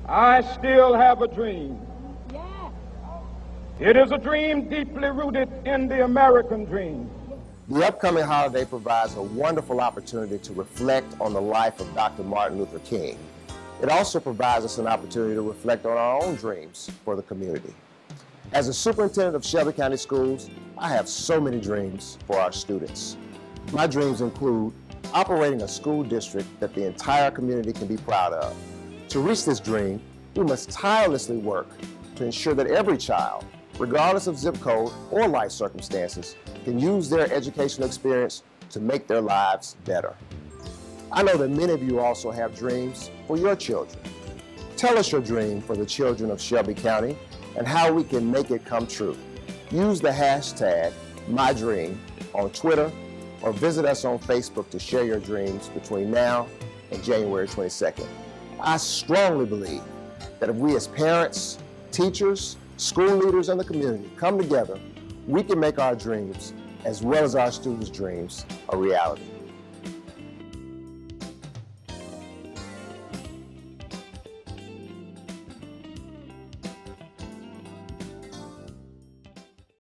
I still have a dream. It is a dream deeply rooted in the American dream. The upcoming holiday provides a wonderful opportunity to reflect on the life of Dr. Martin Luther King. It also provides us an opportunity to reflect on our own dreams for the community. As a superintendent of Shelby County Schools, I have so many dreams for our students. My dreams include operating a school district that the entire community can be proud of. To reach this dream, we must tirelessly work to ensure that every child, regardless of zip code or life circumstances, can use their educational experience to make their lives better. I know that many of you also have dreams for your children. Tell us your dream for the children of Shelby County and how we can make it come true. Use the hashtag #MyDream on Twitter or visit us on Facebook to share your dreams between now and January 22nd. I strongly believe that if we as parents, teachers, school leaders, and the community come together, we can make our dreams, as well as our students' dreams, a reality.